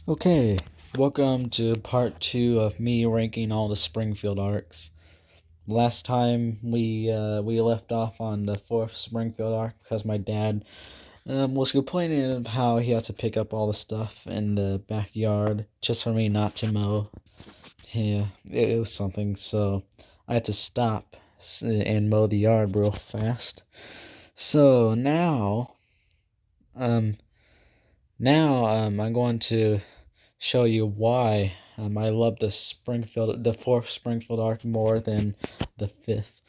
Okay, welcome to part 2 of me ranking all the Springfield arcs. Last time we left off on the 4th Springfield arc because my dad was complaining of how he had to pick up all the stuff in the backyard just for me not to mow. Yeah, it was something, so I had to stop and mow the yard real fast. So um, now I'm going to show you why I love the fourth Springfield arc more than the fifth.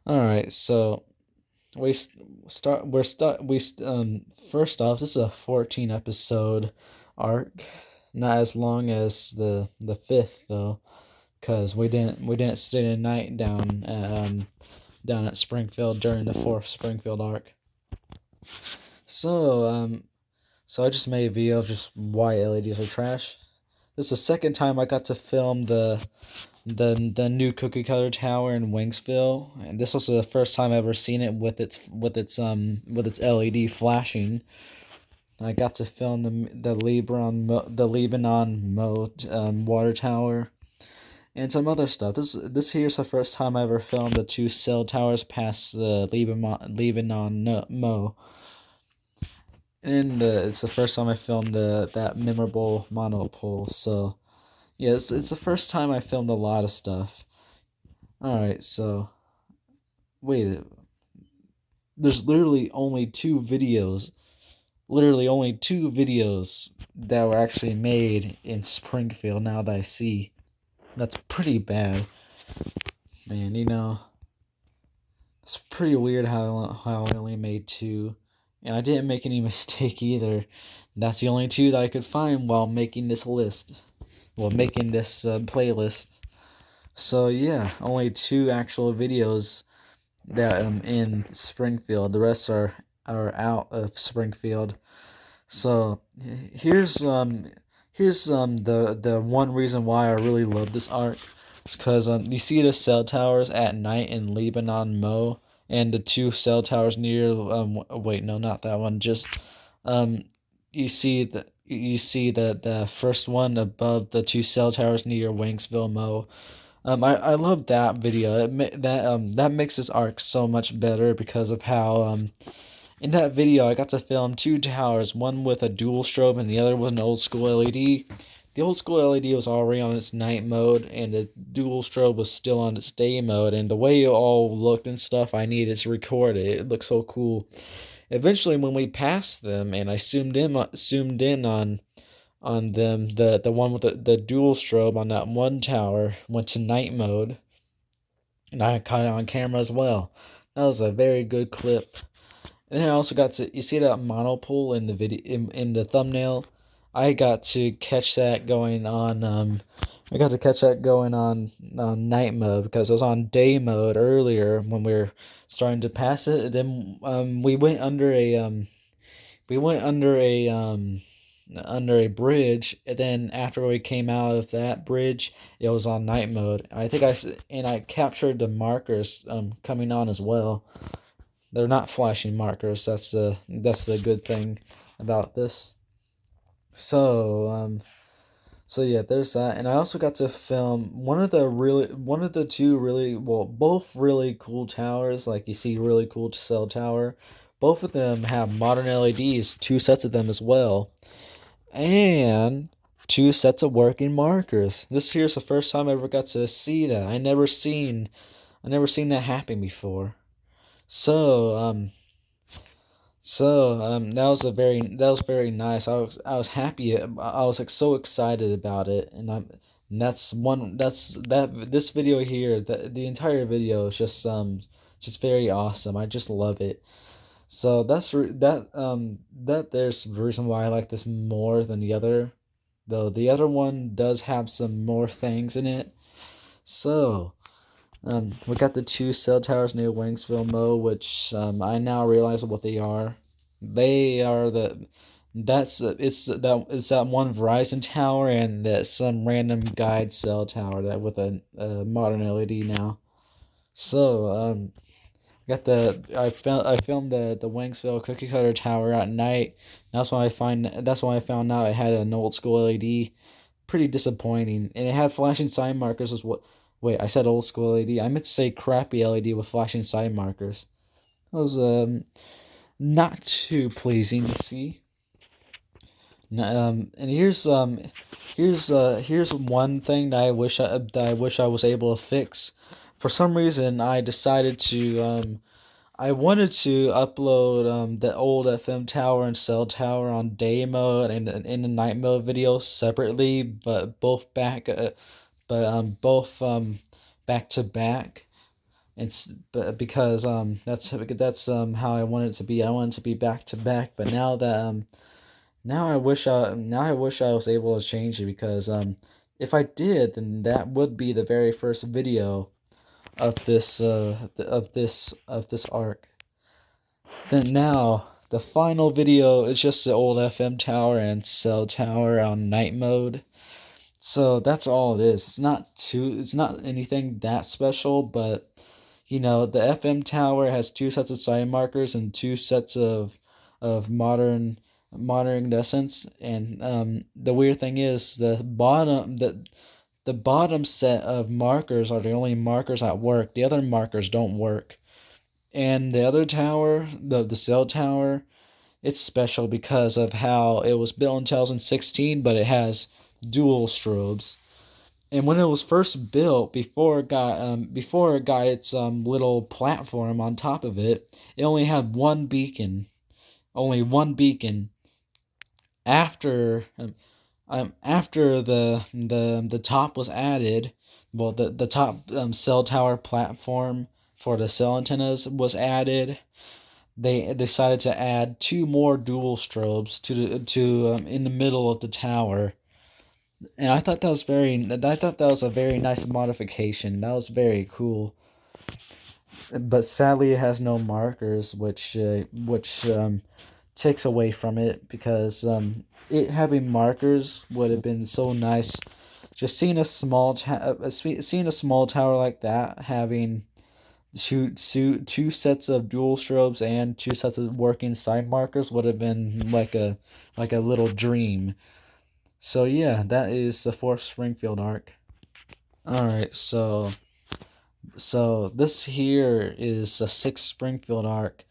All right, so we start. We're start. We first off, this is a 14 episode arc, not as long as the fifth though, because we didn't stay the night down at Springfield during the fourth Springfield arc. So so I just made a video of just why LEDs are trash. This is the second time I got to film the new cookie cutter tower in Wingsville, and this was the first time I ever seen it with its LED flashing. I got to film the Lebanon moat water tower and some other stuff. This here's the first time I ever filmed the two cell towers past the Lebanon Mo. And it's the first time I filmed that memorable monopole. So yeah, it's the first time I filmed a lot of stuff. All right, so wait, there's literally only two videos that were actually made in Springfield. Now that I see, that's pretty bad, man. It's pretty weird how I only made two, and I didn't make any mistake either. That's the only two that I could find while making this list. Well, making this playlist. So yeah, only two actual videos that in Springfield. The rest are out of Springfield. So here's the one reason why I really love this arc. Because you see the cell towers at night in Lebanon Mo, and the two cell towers near wait, no, not that one, just um you see the first one above the two cell towers near Wingsville Mo. I love that video. That makes this arc so much better because of how in that video I got to film two towers, one with a dual strobe and the other with an old school LED. The old school LED was already on its night mode, and the dual strobe was still on its day mode. And the way it all looked and stuff, I needed to record it. It looked so cool. Eventually, when we passed them, and I zoomed in on them, the one with the dual strobe on that one tower went to night mode, and I caught it on camera as well. That was a very good clip. And then I also got to, you see that monopole in the video in the thumbnail. I got to catch that going on. I got to catch that going on night mode because it was on day mode earlier when we were starting to pass it. And then we went under a bridge, and then after we came out of that bridge, it was on night mode. I captured the markers coming on as well. They're not flashing markers. That's the good thing about this. So so yeah, there's that, and I also got to film one of the two really, well, both really cool towers. Like you see, really cool cell tower. Both of them have modern LEDs, two sets of them as well, and two sets of working markers. This here's the first time I ever got to see that. I never seen that happen before. So that was very nice. I was happy. I was like so excited about it, and this video here, the entire video is just very awesome. I just love it. So there's the reason why I like this more than the other, though the other one does have some more things in it. So we got the two cell towers near Wingsville Mo, which I now realize what they are. They are the it's that one Verizon tower and that some random guide cell tower that with a modern LED now. So I filmed the Wanksville cookie cutter tower at night. That's when I found out it had an old school LED. Pretty disappointing, and it had flashing sign markers as well. Wait, I said old school LED. I meant to say crappy LED with flashing sign markers. That was not too pleasing to see. And here's one thing that I wish I was able to fix. For some reason, I wanted to upload the old FM tower and cell tower on day mode and in the night mode video separately, but both back to back. But because that's how I want it to be. I want it to be back to back. But now I wish I was able to change it because if I did, then that would be the very first video of this arc. Then now the final video is just the old FM tower and cell tower on night mode. So that's all it is. It's not anything that special, but the FM tower has two sets of side markers and two sets of modern incandescents, and the weird thing is the bottom set of markers are the only markers that work. The other markers don't work. And the other tower, the cell tower, it's special because of how it was built in 2016, but it has dual strobes. And when it was first built, before it got its little platform on top of it, it only had only one beacon. After the top was added, well, the top cell tower platform for the cell antennas was added. They decided to add two more dual strobes to in the middle of the tower, and I thought that was a very nice modification. That was very cool. But sadly, it has no markers, which takes away from it because it having markers would have been so nice. Just seeing a small tower like that having two sets of dual strobes and two sets of working side markers would have been like a little dream. So yeah, that is the fourth Springfield arc. All right, so this here is the sixth Springfield arc.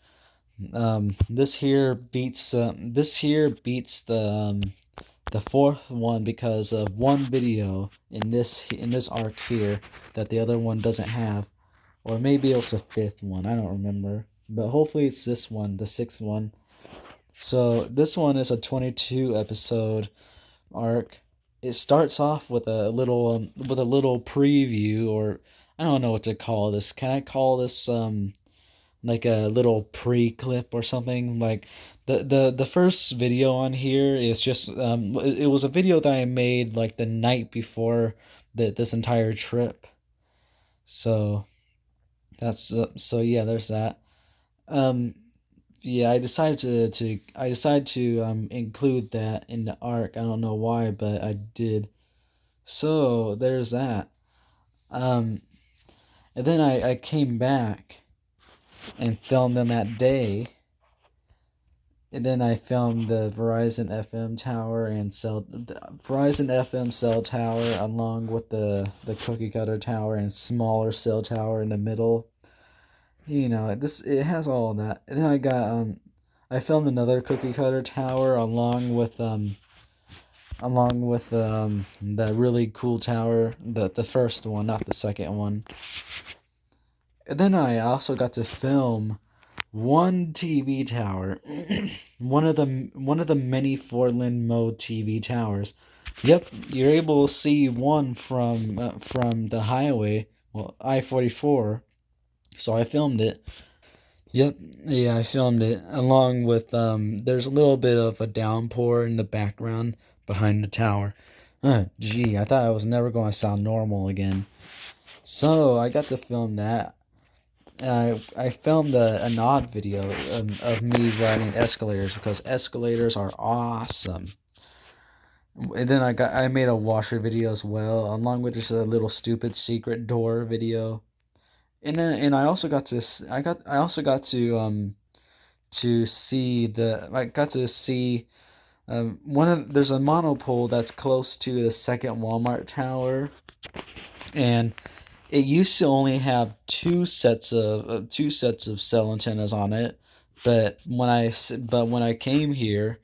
This here beats the fourth one because of one video in this arc here that the other one doesn't have, or maybe it was the fifth one. I don't remember, but hopefully it's this one, the sixth one. So this one is a 22 episode arc. It starts off with a little preview, or I don't know what to call this. Can I call this like a little pre-clip or something? Like the first video on here is just it was a video that I made like the night before this entire trip. So so yeah, there's that. Um yeah, I decided to include that in the arc. I don't know why, but I did. So there's that. Um and then I came back and filmed them that day. And then I filmed the Verizon FM tower and Verizon FM cell tower along with the cookie cutter tower and smaller cell tower in the middle. It has all of that. And then I filmed another cookie cutter tower along with the really cool tower, the first one, not the second one. And then I also got to film one TV tower, one of the many Fordland mode TV towers. Yep, you're able to see one from the highway, well, I-44. So I filmed it. Yep, yeah, I filmed it along with there's a little bit of a downpour in the background behind the tower. Gee, I thought I was never going to sound normal again. So I got to film that. I filmed an odd video of me riding escalators because escalators are awesome. And then I made a washer video as well, along with just a little stupid secret door video. And I also got to I also got to see I got to see one of there's a monopole that's close to the second Walmart tower, and it used to only have two sets of cell antennas on it, but when I came here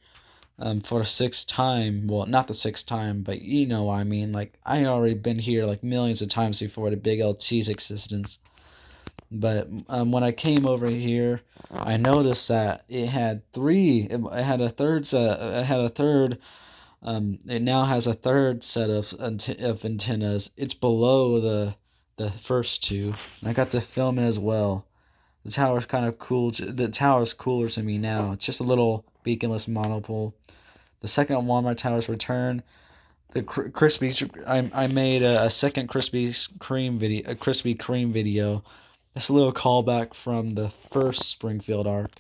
for the sixth time, well, not the sixth time, but you know what I mean, like I already been here like millions of times before the big LT's existence. But when I came over here, I noticed that it had three. It had a third set. It had a third. It now has a third set of antennas. It's below the first two. And I got to film it as well. The tower's kind of cool. The tower's cooler to me now. It's just a little beaconless monopole. The second Walmart tower's return. The crispy. I made a second Krispy Kreme video. It's a little callback from the first Springfield arc.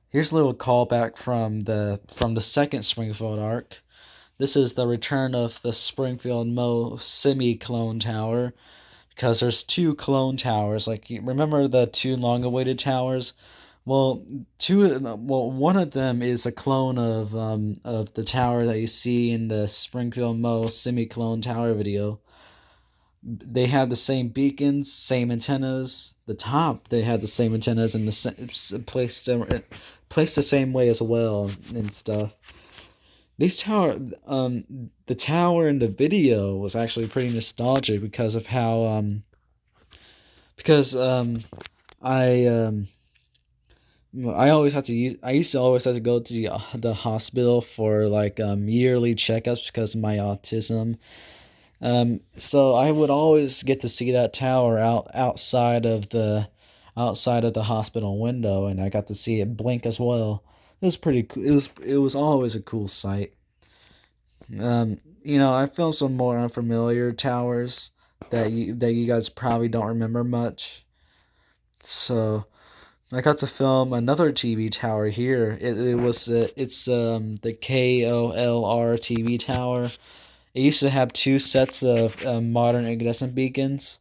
Here's a little callback from the second Springfield arc. This is the return of the Springfield Mo semi-clone tower, because there's two clone towers. Like, you remember the two long-awaited towers? Well, one of them is a clone of the tower that you see in the Springfield Mo semi-clone tower video. They had the same beacons, same antennas. The top, they had the same antennas and placed the same way as well and stuff. The tower in the video was actually pretty nostalgic because of how because I I always had to use I used to always have to go to the hospital for like yearly checkups because of my autism. So I would always get to see that tower outside of the hospital window, and I got to see it blink as well. It was pretty cool. It was always a cool sight. I filmed some more unfamiliar towers that you guys probably don't remember much. So I got to film another TV tower here. It's the KOLR TV tower. It used to have two sets of modern incandescent beacons,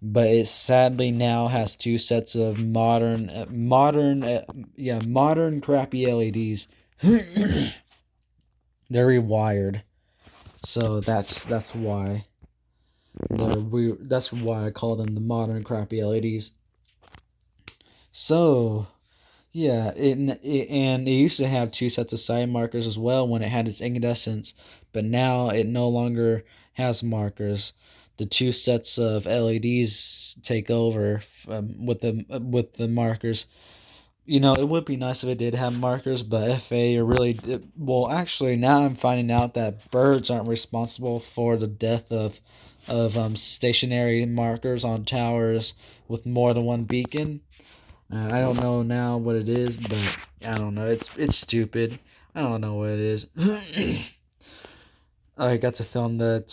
but it sadly now has two sets of modern crappy LEDs. They're rewired, so that's why that's why I call them the modern crappy LEDs. So yeah, and it used to have two sets of side markers as well when it had its incandescence, but now it no longer has markers. The two sets of LEDs take over with the markers. It would be nice if it did have markers, but FA are really well. Actually, now I'm finding out that birds aren't responsible for the death of stationary markers on towers with more than one beacon. I don't know now what it is, but I don't know. It's stupid. I don't know what it is. I got to film the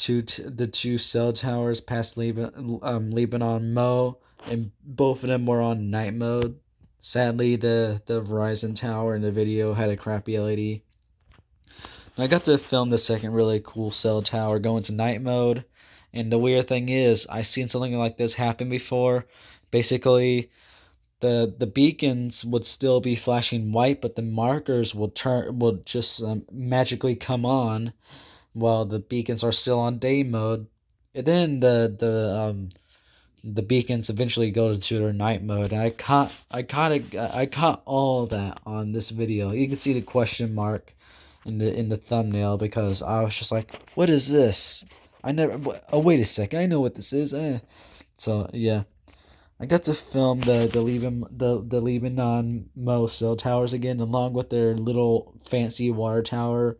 two cell towers past Lebanon Mo, and both of them were on night mode. Sadly, the Verizon tower in the video had a crappy LED. I got to film the second really cool cell tower go into night mode, and the weird thing is, I've seen something like this happen before. Basically, the beacons would still be flashing white, but the markers will just magically come on while the beacons are still on day mode, and then the beacons eventually go to their night mode. And I caught all of that on this video. You can see the question mark in the thumbnail because I was just like, what is this? I never. Oh, wait a second, I know what this is. So yeah. I got to film the Lebanon Mo cell towers again, along with their little fancy water tower.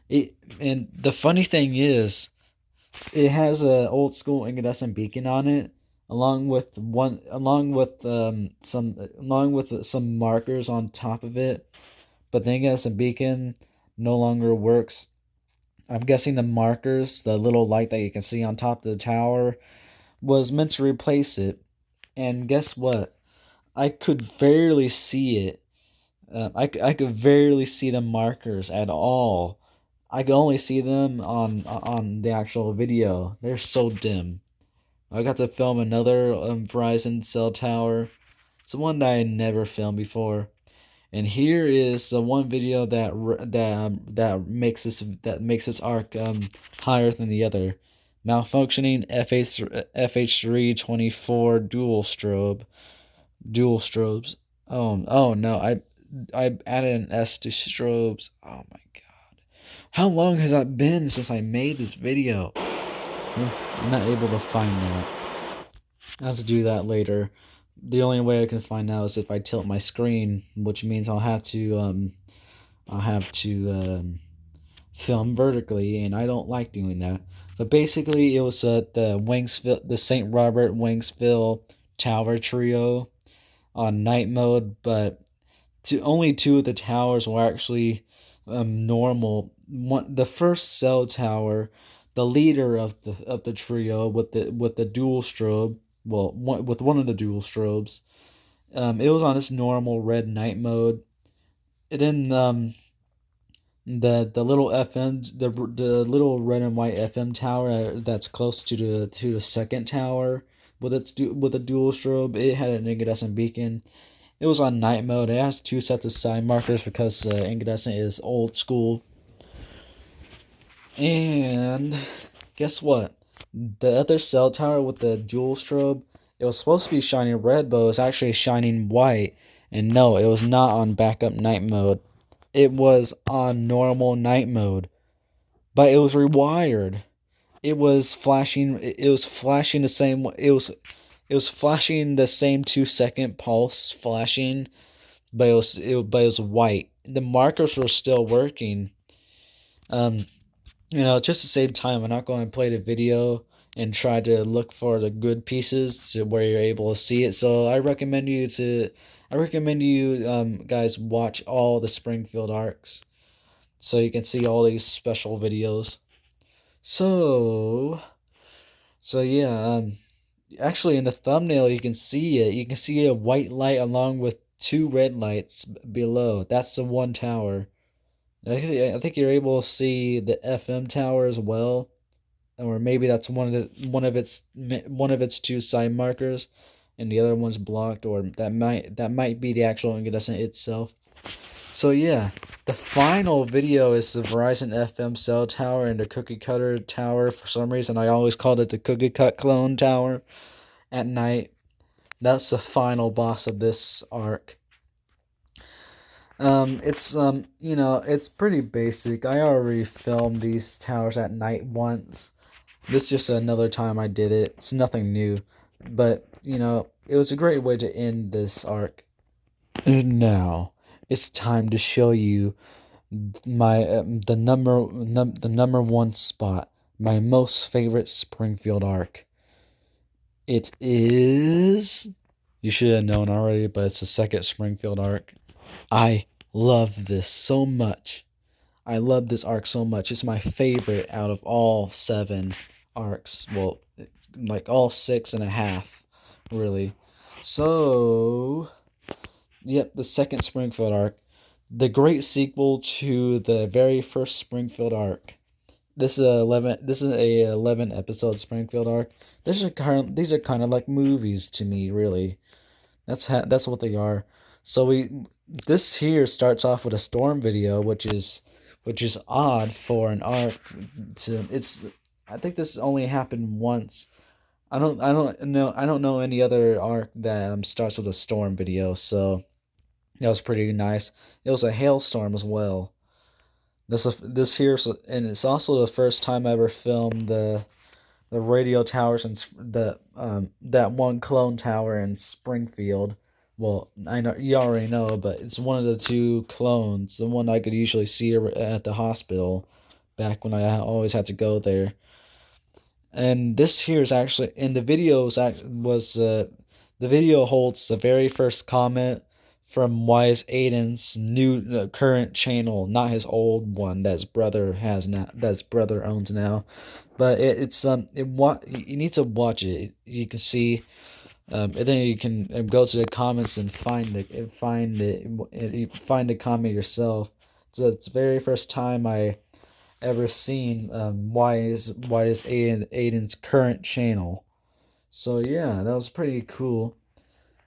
And the funny thing is, it has a old school incandescent beacon on it, along with some markers on top of it. But the incandescent beacon no longer works. I'm guessing the markers, the little light that you can see on top of the tower, was meant to replace it. And guess what? I could barely see it. I could barely see the markers at all. I could only see them on the actual video. They're so dim. I got to film another Verizon cell tower. It's one that I never filmed before. And here is the one video that makes this arc higher than the other. Malfunctioning FH324 dual strobes. Oh no, I added an S to strobes. Oh my god. How long has that been since I made this video? I'm not able to find that. I have to do that later. The only way I can find out is if I tilt my screen, which means I'll have to film vertically, and I don't like doing that. But basically, it was the St. Robert Wanksville Tower Trio on night mode, but only two of the towers were actually normal. The first cell tower, the leader of the trio with the dual strobe, with one of the dual strobes, it was on its normal red night mode. And then the little FM the little red and white FM tower that's close to the second tower with a dual strobe, it had an incandescent beacon. It was on night mode. It has two sets of side markers because incandescent is old school. And guess what? The other cell tower with the dual strobe, it was supposed to be shining red, but it was actually shining white. And no, it was not on backup night mode. It was on normal night mode, but it was rewired. It was flashing. It was flashing the same. It was flashing the same 2 second pulse flashing, but it was white. The markers were still working. Um, just to save time, I'm not going to play the video and try to look for the good pieces to where you're able to see it. So I recommend you guys watch all the Springfield arcs so you can see all these special videos. So, so yeah, actually in the thumbnail you can see it. You can see a white light along with two red lights below. That's the one tower. I think you're able to see the FM tower as well, or maybe that's one of its two side markers, and the other one's blocked, or that might be the actual incandescent itself. So yeah, the final video is the Verizon FM cell tower and the cookie cutter tower. For some reason, I always called it the cookie cut clone tower at night. That's the final boss of this arc. It's pretty basic. I already filmed these towers at night once. This is just another time I did it. It's nothing new, but it was a great way to end this arc. And now it's time to show you my the number one spot, my most favorite Springfield arc. It is. You should have known already, but it's the second Springfield arc. I love this so much. I love this arc so much. It's my favorite out of all 7 arcs. Well, like all 6.5, really. So, yep, the second Springfield arc, the great sequel to the very first Springfield arc. This is a 11 episode Springfield arc. These are kind of like movies to me, really. That's what they are. So this here starts off with a storm video, which is odd for an arc. I think this only happened once. I don't know any other arc that starts with a storm video. So that was pretty nice. It was a hailstorm as well. And it's also the first time I ever filmed the radio towers and that one clone tower in Springfield. Well, I know you already know, but it's one of the two clones, the one I could usually see at the hospital back when I always had to go there. And this here is actually in the videos was the video holds the very first comment from Wise Aiden's new current channel, not his old one that his brother has now, that his brother owns now. But you need to watch it. You can see, and then you can go to the comments and find the comment yourself. So it's the very first time I ever seen Aiden's current channel. So yeah, that was pretty cool.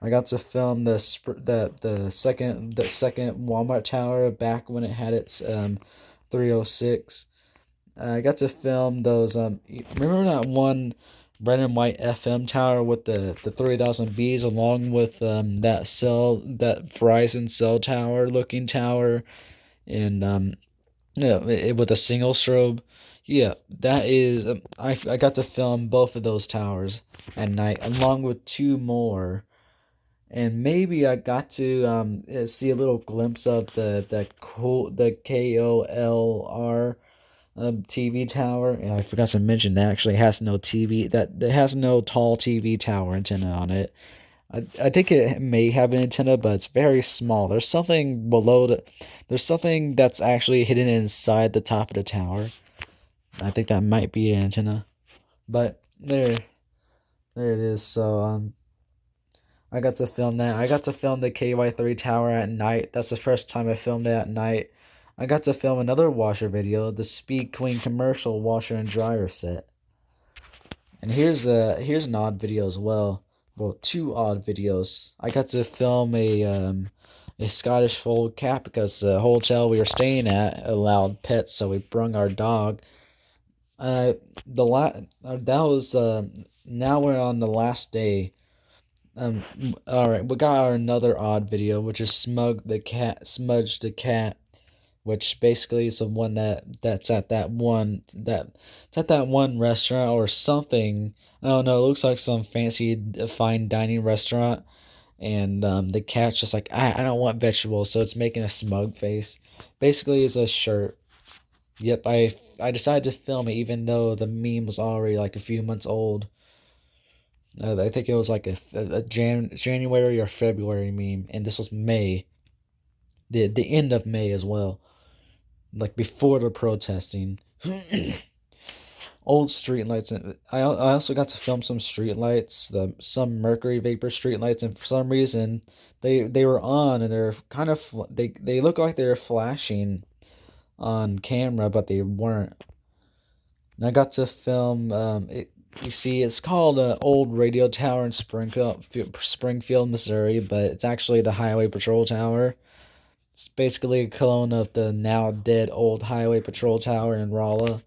I got to film the second Walmart tower back when it had its 306. I got to film those. Remember that one red and white FM tower with the 3,000 Bs, along with that Verizon cell tower looking tower, and yeah, with a single strobe. Yeah, that is. I got to film both of those towers at night, along with two more, and maybe I got to see a little glimpse of the KOLR TV tower, and I forgot to mention that actually has no TV. That has no tall TV tower antenna on it. I think it may have an antenna, but it's very small. There's something below the. There's something that's actually hidden inside the top of the tower. I think that might be an antenna, but there it is. So I got to film that. I got to film the KY3 tower at night. That's the first time I filmed it at night. I got to film another washer video, the Speed Queen commercial washer and dryer set. And here's an odd video as well. Well, two odd videos. I got to film a Scottish fold cat because the hotel we were staying at allowed pets, so we brung our dog. The la that was Now we're on the last day. All right, we got our another odd video, which is Smudge the cat, which basically is the one that's at that one restaurant or something. I don't know. It looks like some fancy fine dining restaurant, and the cat's just like I don't want vegetables, so it's making a smug face. Basically, it's a shirt. Yep, I decided to film it even though the meme was already like a few months old. I think it was like a January or February meme, and this was May, the end of May as well, like before the protesting. Old streetlights, and I also got to film some streetlights, some mercury vapor streetlights, and for some reason they were on and they're kind of they look like they're flashing on camera, but they weren't. And I got to film it. You see, it's called an old radio tower in Springfield, Missouri, but it's actually the Highway Patrol Tower. It's basically a clone of the now dead old Highway Patrol Tower in Rolla.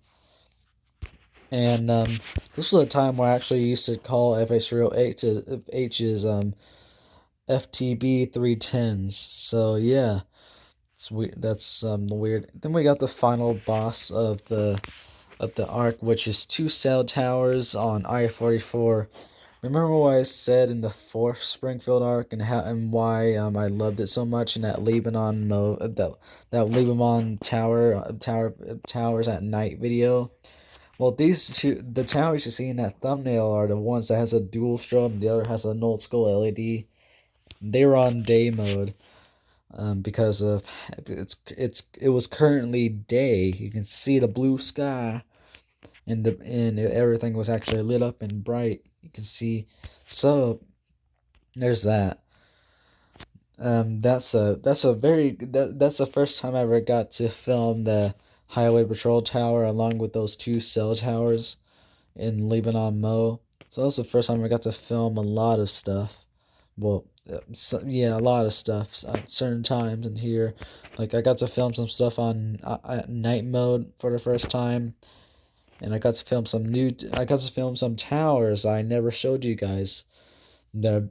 And this was a time where I actually used to call FH H's FTB 310s. So yeah, it's weird. That's weird. Then we got the final boss of the arc, which is two cell towers on I-44. Remember what I said in the fourth Springfield arc and how and why I loved it so much in that Lebanon towers at night video. Well, the towers you see in that thumbnail are the ones that has a dual strobe and the other has a null skull LED. They were on day mode because of it was currently day. You can see the blue sky and everything was actually lit up and bright. You can see, so there's that. That's the first time I ever got to film the Highway Patrol Tower along with those two cell towers in Lebanon Mo. So that was the first time I got to film a lot of stuff. Well, yeah, a lot of stuff at certain times in here. Like I got to film some stuff on night mode for the first time, and I got to film some towers I never showed you guys. That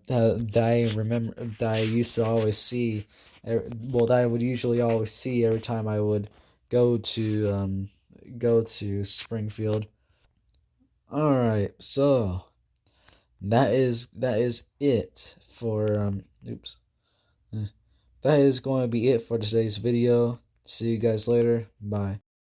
I remember that I used to always see. Well, that I would usually always see every time I would go to go to Springfield. All right, so that is it for oops. That is going to be it for today's video. See you guys later. Bye.